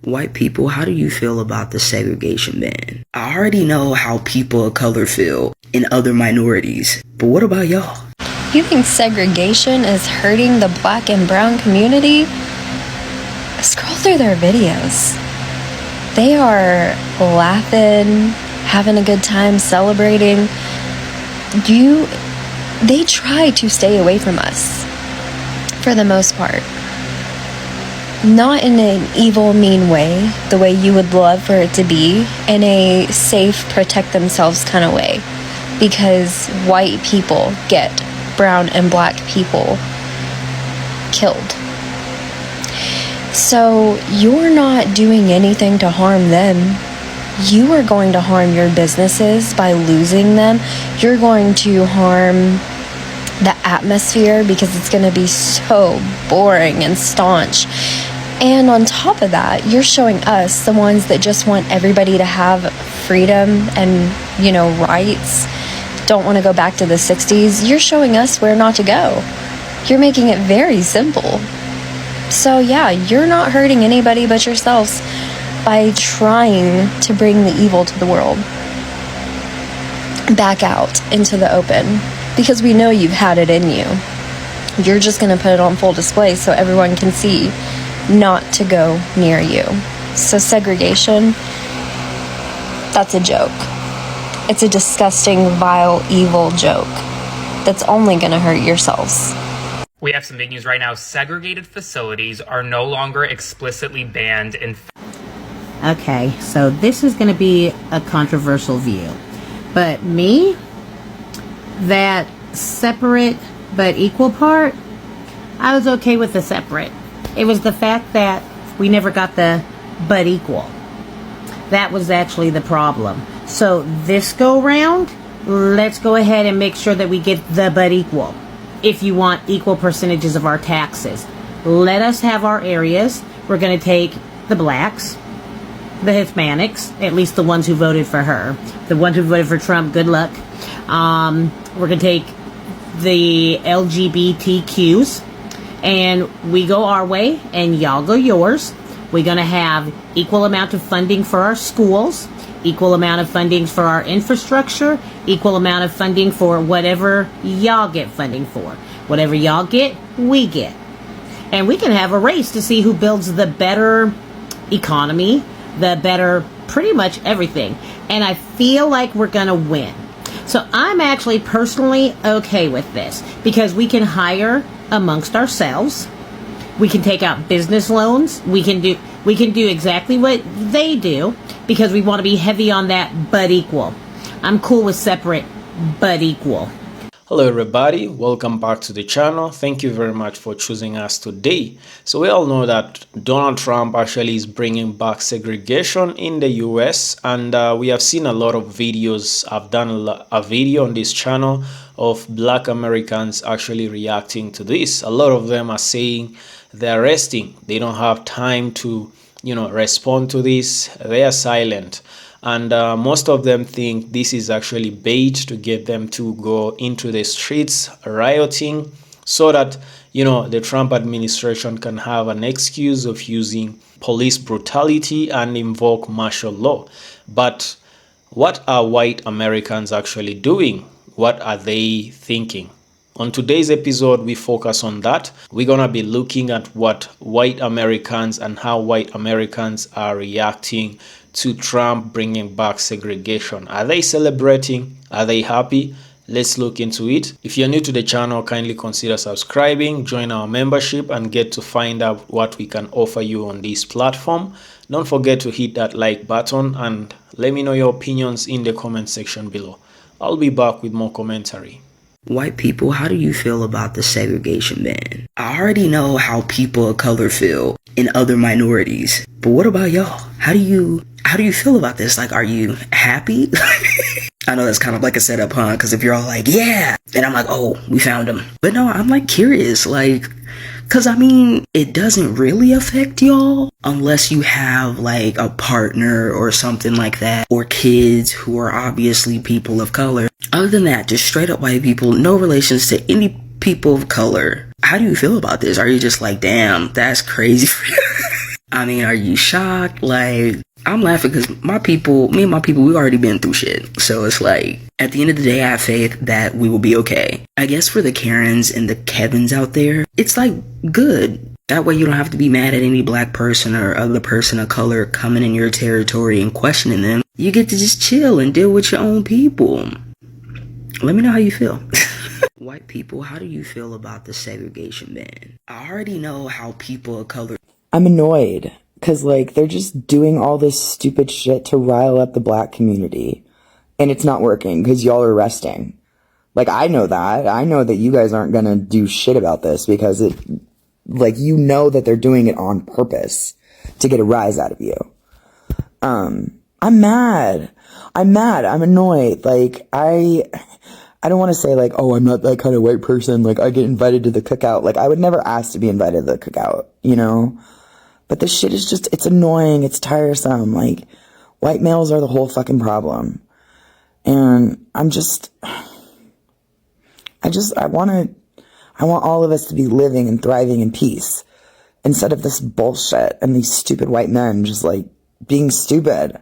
White people, how do you feel about the segregation ban? I already know how people of color feel and other minorities, but what about y'all? You think segregation is hurting the black and brown community? Scroll through their videos. They are laughing, having a good time, celebrating. They try to stay away from us, for the most part. Not in an evil, mean way, the way you would love for it to be, in a safe, protect themselves kind of way. Because white people get brown and black people killed. So you're not doing anything to harm them. You are going to harm your businesses by losing them. You're going to harm the atmosphere because it's going to be so boring and staunch. And on top of that, you're showing us, the ones that just want everybody to have freedom and, rights, don't want to go back to the 60s, you're showing us where not to go. You're making it very simple. So yeah, you're not hurting anybody but yourselves by trying to bring the evil to the world back out into the open, because we know you've had it in you. You're just going to put it on full display so everyone can see not to go near you. So segregation, that's a joke. It's a disgusting, vile, evil joke that's only going to hurt yourselves. We have some big news right now. Segregated facilities are no longer explicitly banned in... Okay, so this is going to be a controversial view. But me, that separate but equal part, I was okay with the separate. It was the fact that we never got the but equal. That was actually the problem. So this go round, let's go ahead and make sure that we get the but equal. If you want equal percentages of our taxes, let us have our areas. We're going to take the blacks, the Hispanics, at least the ones who voted for her. The ones who voted for Trump, good luck. We're going to take the LGBTQs, and we go our way, and y'all go yours. We're going to have equal amount of funding for our schools, equal amount of funding for our infrastructure, equal amount of funding for whatever y'all get funding for. Whatever y'all get, we get. And we can have a race to see who builds the better economy, the better pretty much everything. And I feel like we're going to win. So I'm actually personally okay with this, because we can hire amongst ourselves. We can take out business loans. We can do exactly what they do, because we want to be heavy on that but equal. I'm cool with separate but equal. Hello everybody, welcome back to the channel. Thank you very much for choosing us today. So we all know that Donald Trump actually is bringing back segregation in the US, and we have seen a lot of videos. I've done a video on this channel of Black Americans actually reacting to this. A lot of them are saying they're resting. They don't have time to respond to this. They are silent. And most of them think this is actually bait to get them to go into the streets rioting, so that the Trump administration can have an excuse of using police brutality and invoke martial law. But what are white Americans actually doing? What are they thinking? On today's episode, we focus on that. We're gonna be looking at what white Americans and how white Americans are reacting to Trump bringing back segregation. Are they celebrating? Are they happy? Let's look into it. If you're new to the channel, kindly consider subscribing, join our membership, and get to find out what we can offer you on this platform. Don't forget to hit that like button and let me know your opinions in the comment section below. I'll be back with more commentary. White people, how do you feel about the segregation ban? I already know how people of color feel and other minorities, but what about y'all? How do you feel about this? Like, are you happy? I know that's kind of like a setup, huh? Because if you're all like, yeah, then I'm like, oh, we found him. But no, I'm like curious, like, because I mean, it doesn't really affect y'all unless you have like a partner or something like that, or kids who are obviously people of color. Other than that, just straight up white people, no relations to any people of color. How do you feel about this? Are you just like, damn, that's crazy? I mean, are you shocked? Like, I'm laughing because me and my people, we've already been through shit. So it's like, at the end of the day, I have faith that we will be okay. I guess for the Karens and the Kevins out there, it's like good. That way you don't have to be mad at any black person or other person of color coming in your territory and questioning them. You get to just chill and deal with your own people. Let me know how you feel. White people, how do you feel about the segregation ban? I already know how people of color... I'm annoyed because, like, they're just doing all this stupid shit to rile up the black community. And it's not working because y'all are resting. Like, I know that. I know that you guys aren't going to do shit about this because it, like, you know that they're doing it on purpose to get a rise out of you. I'm mad. I'm annoyed. Like, I don't want to say, like, oh, I'm not that kind of white person. Like, I get invited to the cookout. Like, I would never ask to be invited to the cookout, you know? But this shit is just, it's annoying. It's tiresome. Like, white males are the whole fucking problem. And I want all of us to be living and thriving in peace instead of this bullshit and these stupid white men just, like, being stupid.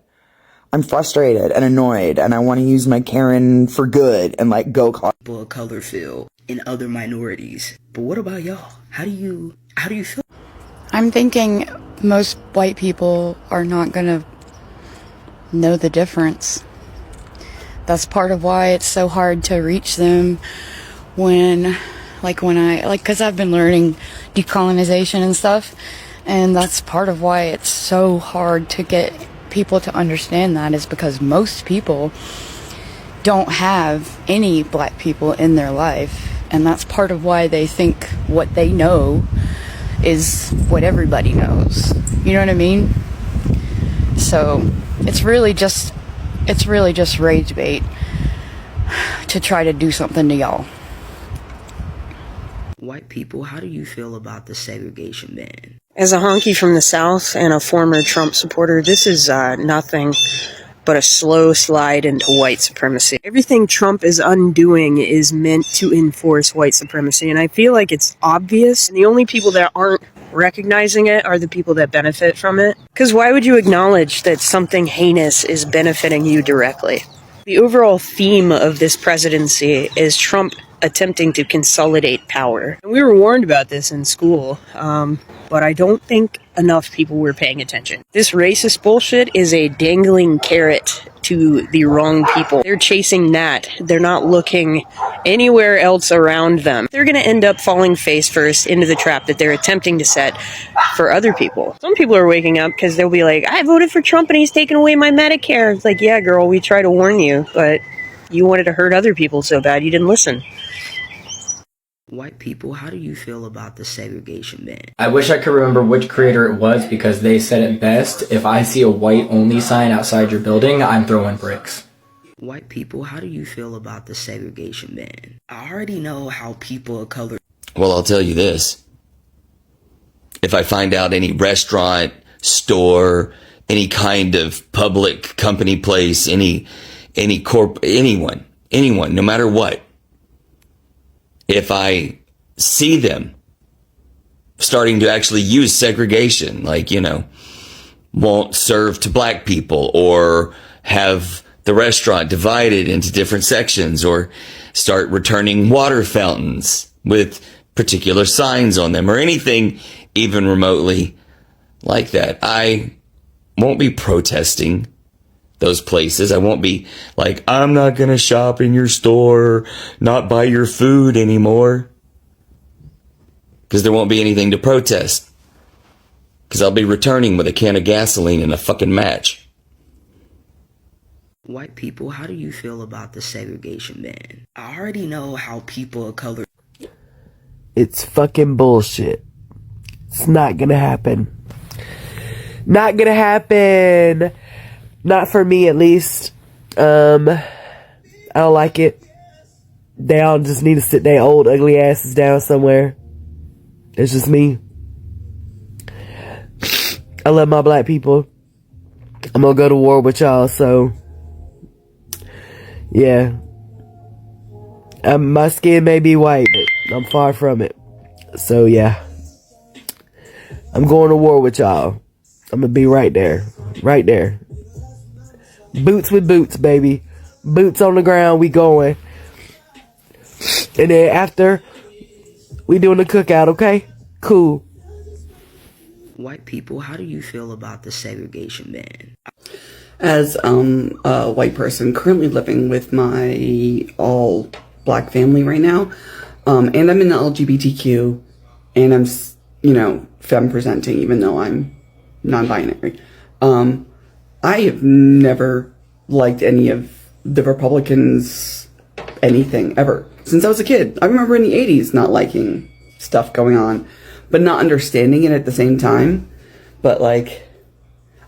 I'm frustrated and annoyed, and I want to use my Karen for good and, like, go people of color feel in other minorities. But what about y'all? How do you feel? I'm thinking most white people are not gonna know the difference. That's part of why it's so hard to reach them because I've been learning decolonization and stuff, and that's part of why it's so hard to get people to understand that, is because most people don't have any black people in their life, and that's part of why they think what they know is what everybody knows. You know what I mean? So it's really just rage bait to try to do something to y'all. White people, how do you feel about the segregation ban? As a honky from the South and a former Trump supporter, this is nothing but a slow slide into white supremacy. Everything Trump is undoing is meant to enforce white supremacy, and I feel like it's obvious, and the only people that aren't recognizing it are the people that benefit from it. Because why would you acknowledge that something heinous is benefiting you directly? The overall theme of this presidency is Trump attempting to consolidate power. And we were warned about this in school, but I don't think enough people were paying attention. This racist bullshit is a dangling carrot to the wrong people. They're chasing that. They're not looking anywhere else around them. They're going to end up falling face first into the trap that they're attempting to set for other people. Some people are waking up because they'll be like, I voted for Trump and he's taking away my Medicare. It's like, yeah, girl, we tried to warn you, but you wanted to hurt other people so bad you didn't listen. White people, how do you feel about the segregation ban? I wish I could remember which creator it was because they said it best. If I see a white only sign outside your building, I'm throwing bricks. White people, how do you feel about the segregation ban? I already know how people of color... Well, I'll tell you this. If I find out any restaurant, store, any kind of public company place, anyone, no matter what, if I see them starting to actually use segregation, like, won't serve to black people or have the restaurant divided into different sections or start returning water fountains with particular signs on them or anything even remotely like that, I won't be protesting those places. I won't be like, I'm not going to shop in your store, not buy your food anymore. Because there won't be anything to protest. Because I'll be returning with a can of gasoline and a fucking match. White people, how do you feel about the segregation ban? I already know how people of color... It's fucking bullshit. It's not gonna happen. Not gonna happen. Not for me, at least. I don't like it. They all just need to sit their old ugly asses down somewhere. It's just me. I love my black people. I'm gonna go to war with y'all, so... yeah. My skin may be white, but I'm far from it. So, yeah. I'm going to war with y'all. I'm gonna be right there. Right there. Boots with boots, baby. Boots on the ground, we going. And then after, we doing the cookout, okay? Cool. White people, how do you feel about the segregation ban? As a white person currently living with my all black family right now, and I'm in the LGBTQ, and I'm, you know, femme presenting, even though I'm non-binary. I have never liked any of the Republicans, anything, ever. Since I was a kid. I remember in the 80s not liking stuff going on, but not understanding it at the same time. But, like,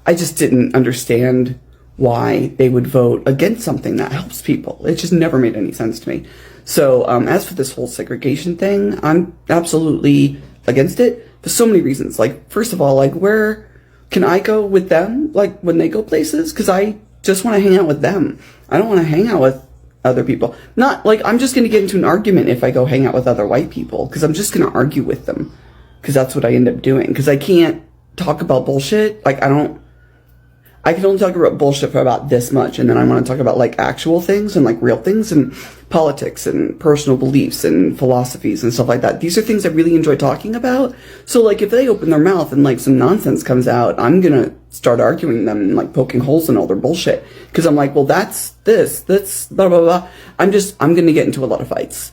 I just didn't understand why they would vote against something that helps people. It just never made any sense to me. So, as for this whole segregation thing, I'm absolutely against it for so many reasons. Like, first of all, like, where can I go with them, like, when they go places? Because I just want to hang out with them. I don't want to hang out with other people. Not, like, I'm just going to get into an argument if I go hang out with other white people, because I'm just going to argue with them, because that's what I end up doing. Because I can't talk about bullshit. Like, I can only talk about bullshit for about this much, and then I want to talk about, like, actual things and, like, real things and politics and personal beliefs and philosophies and stuff like that. These are things I really enjoy talking about. So, like, if they open their mouth and, like, some nonsense comes out, I'm gonna start arguing them and, like, poking holes in all their bullshit. Because I'm like, well, that's blah, blah, blah. I'm gonna get into a lot of fights,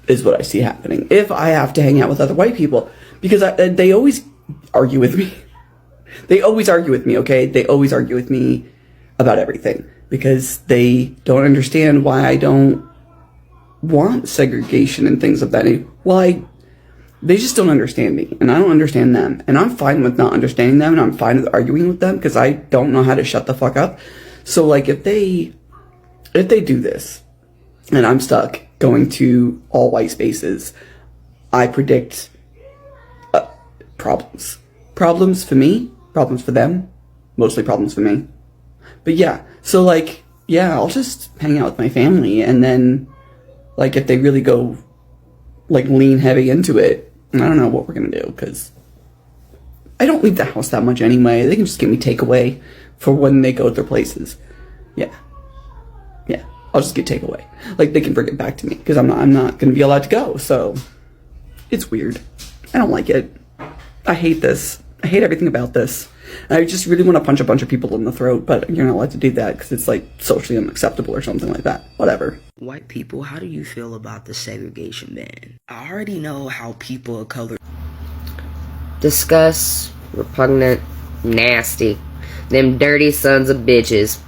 is what I see happening. If I have to hang out with other white people. Because they always argue with me. They always argue with me, okay? They always argue with me about everything because they don't understand why I don't want segregation and things of that nature. Well, they just don't understand me, and I don't understand them. And I'm fine with not understanding them, and I'm fine with arguing with them because I don't know how to shut the fuck up. So, like, if they do this, and I'm stuck going to all white spaces, I predict problems. Problems for me. Problems for them, mostly problems for me. But yeah, so, like, yeah, I'll just hang out with my family, and then, like, if they really go, like, lean heavy into it, I don't know what we're gonna do, because I don't leave the house that much anyway. They can just give me takeaway for when they go to their places. Yeah, I'll just get takeaway. Like, they can bring it back to me, because I'm not gonna be allowed to go, so it's weird. I don't like it. I hate this. I hate everything about this. I just really want to punch a bunch of people in the throat, but you're not allowed to do that because it's, like, socially unacceptable or something like that. Whatever. White people, how do you feel about the segregation ban? I already know how people of color... Disgust, repugnant, nasty. Them dirty sons of bitches.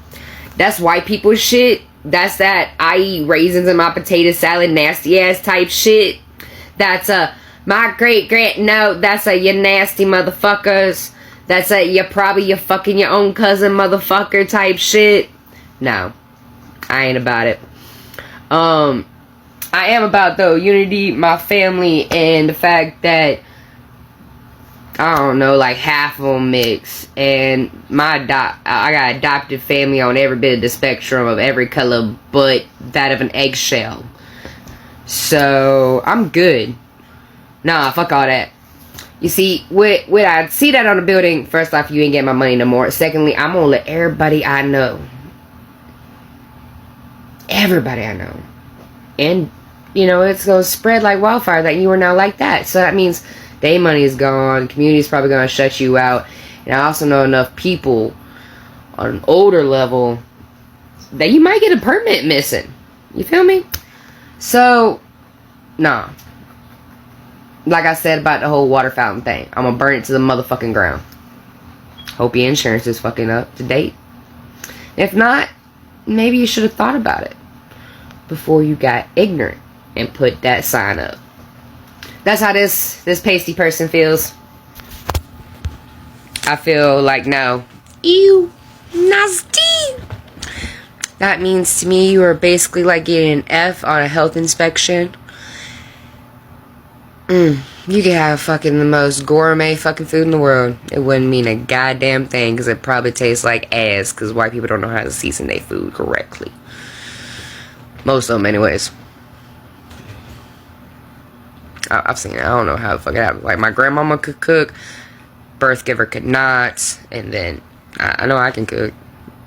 That's white people shit. That's that I eat raisins in my potato salad nasty ass type shit. That's my no, that's you nasty motherfuckers. That's you're fucking your own cousin motherfucker type shit. No, I ain't about it. I am about, though, unity, my family, and the fact that, I don't know, like, half of them mix. And I got adopted family on every bit of the spectrum of every color but that of an eggshell. So, I'm good. Nah, fuck all that. You see, when I see that on the building, first off, you ain't getting my money no more. Secondly, I'm gonna let everybody I know. Everybody I know. And, you know, it's gonna spread like wildfire that you are now like that. So that means their money is gone. The community's probably gonna shut you out. And I also know enough people on an older level that you might get a permit missing. You feel me? So, nah. Like I said about the whole water fountain thing, I'm gonna burn it to the motherfucking ground. Hope your insurance is fucking up to date. If not, maybe you should have thought about it before you got ignorant and put that sign up. That's how this pasty person feels. I feel like, no. Ew, nasty. That means to me you are basically like getting an F on a health inspection. You could have fucking the most gourmet fucking food in the world. It wouldn't mean a goddamn thing because it probably tastes like ass because white people don't know how to season their food correctly. Most of them anyways. I've seen it. I don't know how the fuck it happens. Like, my grandmama could cook. birth giver could not. And then I know I can cook.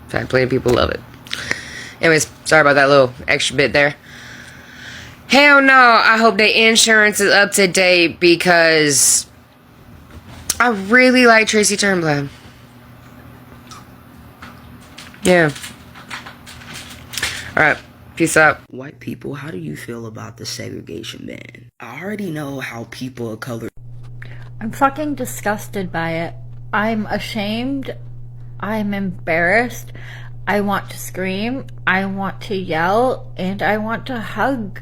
I've had plenty of people love it. Anyways, sorry about that little extra bit there. Hell no, I hope their insurance is up to date because I really like Tracy Turnblad. Yeah. Alright, peace out. White people, how do you feel about the segregation ban? I already know how people of color... I'm fucking disgusted by it. I'm ashamed. I'm embarrassed. I want to scream. I want to yell. And I want to hug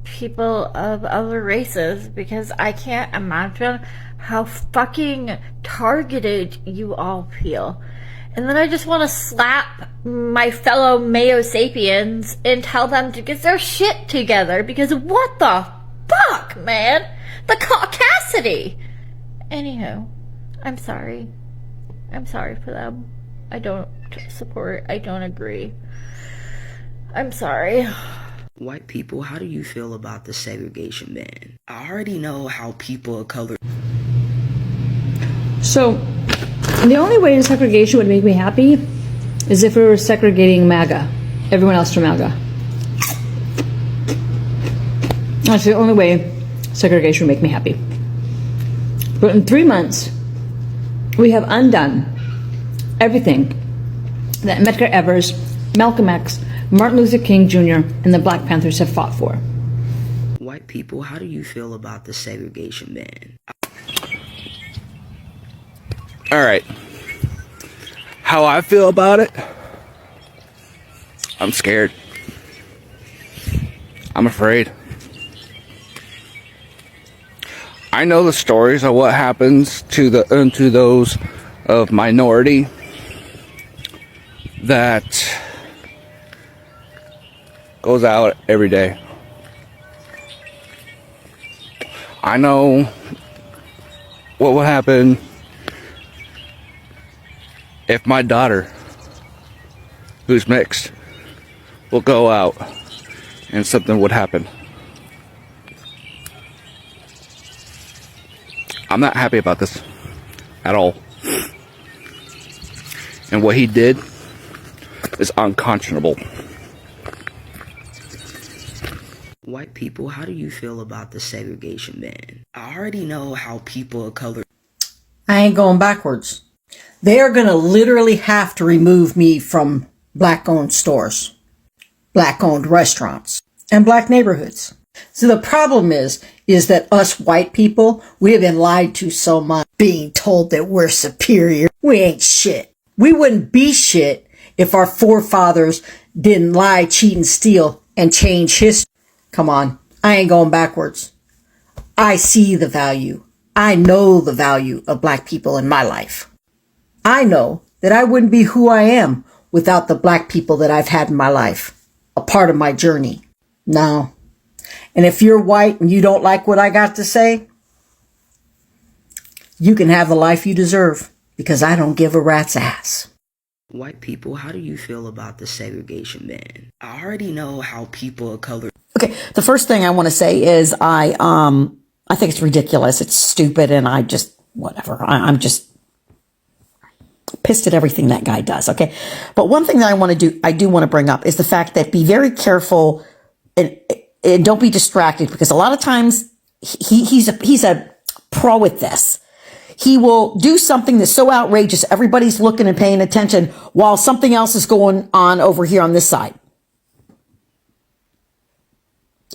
people of other races because I can't imagine how fucking targeted you all feel. And then I just want to slap my fellow Mayo Sapiens and tell them to get their shit together because what the fuck, man? The caucasity! Anywho, I'm sorry. I'm sorry for them. I don't support. I don't agree. I'm sorry. White people, how do you feel about the segregation ban? I already know how people of color... So, the only way segregation would make me happy is if we were segregating MAGA, everyone else from MAGA. That's the only way segregation would make me happy. But in 3 months, we have undone everything that Medgar Evers, Malcolm X, Martin Luther King Jr., and the Black Panthers have fought for. White people, how do you feel about the segregation ban? Alright. How I feel about it? I'm scared. I'm afraid. I know the stories of what happens to those of minority that goes out every day. I know what would happen if my daughter, who's mixed, will go out and something would happen. I'm not happy about this at all. And what he did is unconscionable. White people, how do you feel about the segregation ban? I already know how people of color... I ain't going backwards. They are going to literally have to remove me from black-owned stores, black-owned restaurants, and black neighborhoods. So the problem is that us white people, we have been lied to so much, being told that we're superior. We ain't shit. We wouldn't be shit if our forefathers didn't lie, cheat, and steal and change history. Come on, I ain't going backwards. I see the value. I know the value of black people in my life. I know that I wouldn't be who I am without the black people that I've had in my life, a part of my journey. No. And if you're white and you don't like what I got to say, you can have the life you deserve because I don't give a rat's ass. White people, how do you feel about the segregation ban? I already know how people of color... Okay, the first thing I want to say is I think it's ridiculous. It's stupid, and I just, whatever. I'm just pissed at everything that guy does, okay? But one thing that I do want to bring up is the fact that be very careful and don't be distracted, because a lot of times he's a pro at this. He will do something that's so outrageous, everybody's looking and paying attention while something else is going on over here on this side.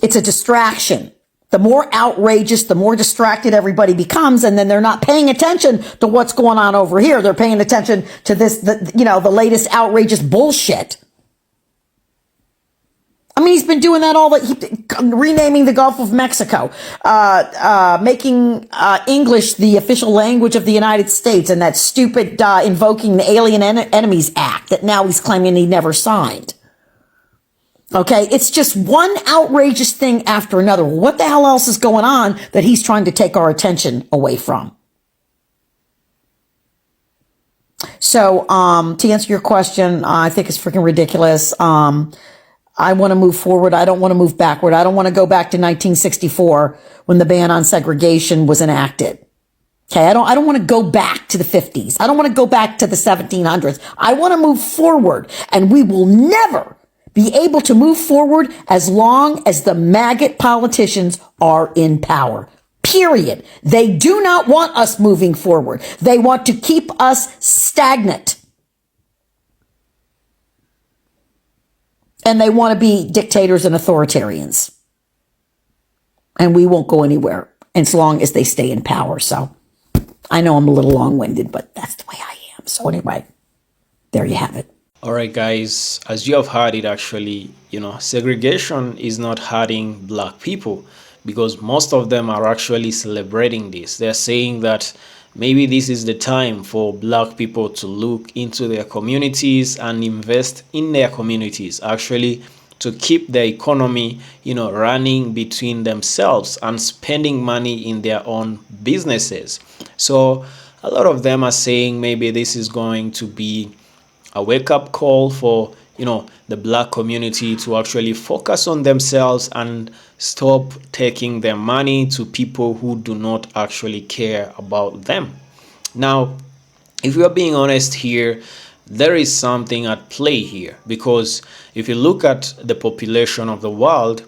It's a distraction. The more outrageous, the more distracted everybody becomes, and then they're not paying attention to what's going on over here. They're paying attention to the latest outrageous bullshit. I mean, he's been doing that renaming the Gulf of Mexico, making English the official language of the United States, and that stupid invoking the Alien Enemies Act that now he's claiming he never signed. Okay, it's just one outrageous thing after another. What the hell else is going on that he's trying to take our attention away from? So, to answer your question, I think it's freaking ridiculous. I want to move forward. I don't want to move backward. I don't want to go back to 1964 when the ban on segregation was enacted. Okay, I don't want to go back to the 50s. I don't want to go back to the 1700s. I want to move forward, and we will never be able to move forward as long as the maggot politicians are in power. Period. They do not want us moving forward. They want to keep us stagnant. And they want to be dictators and authoritarians. And we won't go anywhere as long as they stay in power. So I know I'm a little long-winded, but that's the way I am. So anyway, there you have it. All right, guys, as you have heard it, actually, segregation is not hurting black people, because most of them are actually celebrating this. They're saying that maybe this is the time for black people to look into their communities and invest in their communities, actually, to keep the economy, running between themselves and spending money in their own businesses. So a lot of them are saying maybe this is going to be a wake-up call for the black community to actually focus on themselves and stop taking their money to people who do not actually care about them. Now, if we are being honest here, there is something at play here, because if you look at the population of the world,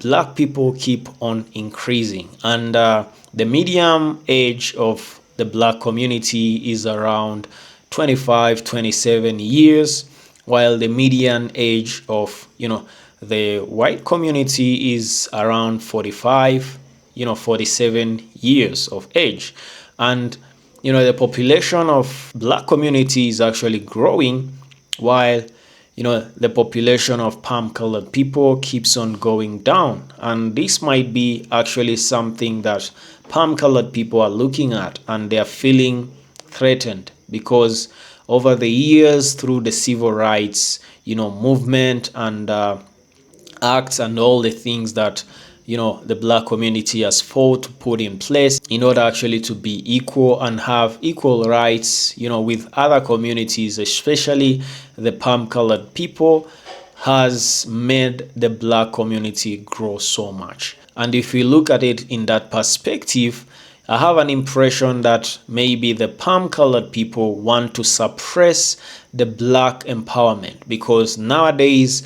black people keep on increasing, and the median age of the black community is around 25-27 years, while the median age of the white community is around 47 years of age. And the population of black community is actually growing, while the population of palm-colored people keeps on going down. And this might be actually something that palm-colored people are looking at, and they are feeling threatened, because over the years, through the civil rights movement and acts and all the things that the black community has fought to put in place in order actually to be equal and have equal rights with other communities, especially the palm-colored people, has made the black community grow so much. And if we look at it in that perspective, I have an impression that maybe the palm-colored people want to suppress the black empowerment, because nowadays,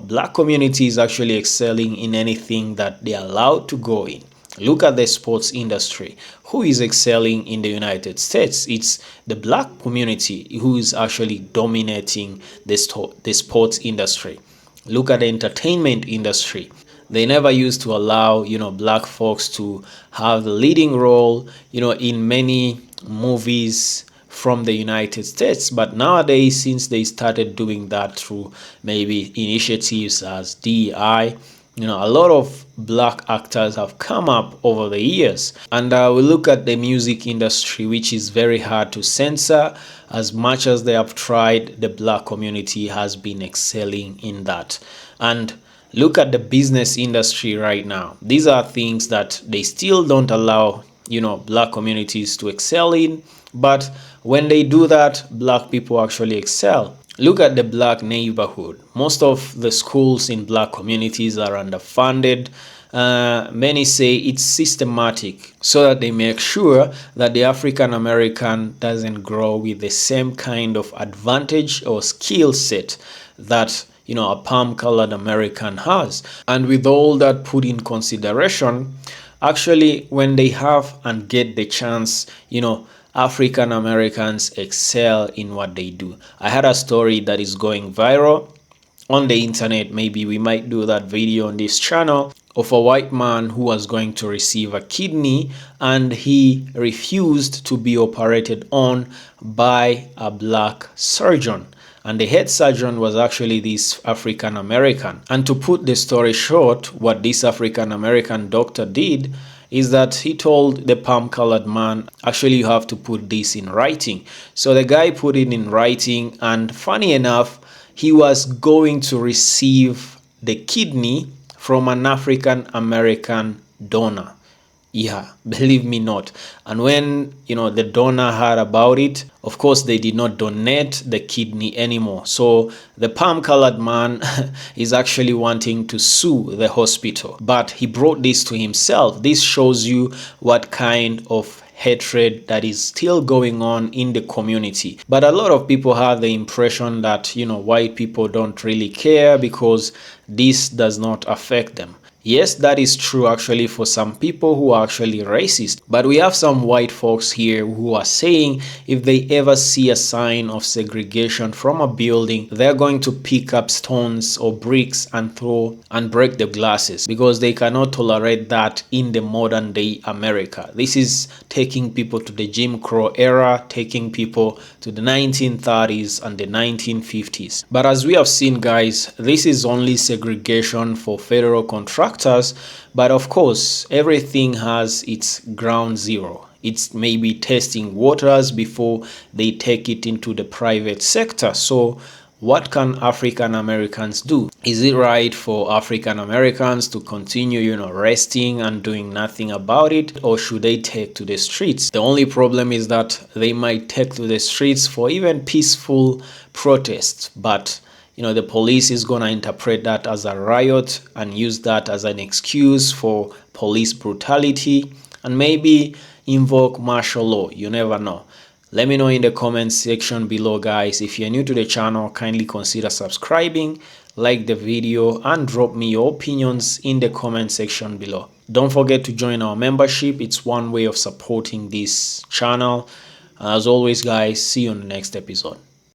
black community is actually excelling in anything that they are allowed to go in. Look at the sports industry. Who is excelling in the United States? It's the black community who is actually dominating the sports industry. Look at the entertainment industry. They never used to allow, black folks to have the leading role, in many movies from the United States. But nowadays, since they started doing that through maybe initiatives as DEI, a lot of black actors have come up over the years. And we look at the music industry, which is very hard to censor. As much as they have tried, the black community has been excelling in that. And look at the business industry right now. These are things that they still don't allow, black communities to excel in. But when they do that, black people actually excel. Look at the black neighborhood. Most of the schools in black communities are underfunded. Many say it's systematic so that they make sure that the African American doesn't grow with the same kind of advantage or skill set that a palm-colored American has. And with all that put in consideration, actually, when they have and get the chance, African Americans excel in what they do. I had a story that is going viral on the internet. Maybe we might do that video on this channel, of a white man who was going to receive a kidney, and he refused to be operated on by a black surgeon. And the head surgeon was actually this African American. And to put the story short, what this African American doctor did is that he told the palm-colored man, actually, you have to put this in writing. So the guy put it in writing, and funny enough, he was going to receive the kidney from an African American donor. Yeah, believe me not. And when the donor heard about it, of course they did not donate the kidney anymore. So the palm-colored man is actually wanting to sue the hospital, but he brought this to himself. This shows you what kind of hatred that is still going on in the community. But a lot of people have the impression that, you know, white people don't really care because this does not affect them. Yes, that is true actually for some people who are actually racist. But we have some white folks here who are saying if they ever see a sign of segregation from a building, they're going to pick up stones or bricks and throw and break the glasses because they cannot tolerate that in the modern day America. This is taking people to the Jim Crow era, taking people to the 1930s and the 1950s. But as we have seen, guys, this is only segregation for federal contractors. But of course, everything has its ground zero. It's maybe testing waters before they take it into the private sector. So what can African Americans do? Is it right for African Americans to continue, you know, resting and doing nothing about it, or should they take to the streets? The only problem is that they might take to the streets for even peaceful protests, but you know, the police is going to interpret that as a riot and use that as an excuse for police brutality and maybe invoke martial law. You never know. Let me know in the comments section below, guys. If you're new to the channel, kindly consider subscribing, like the video, and drop me your opinions in the comment section below. Don't forget to join our membership. It's one way of supporting this channel. As always, guys, see you on the next episode.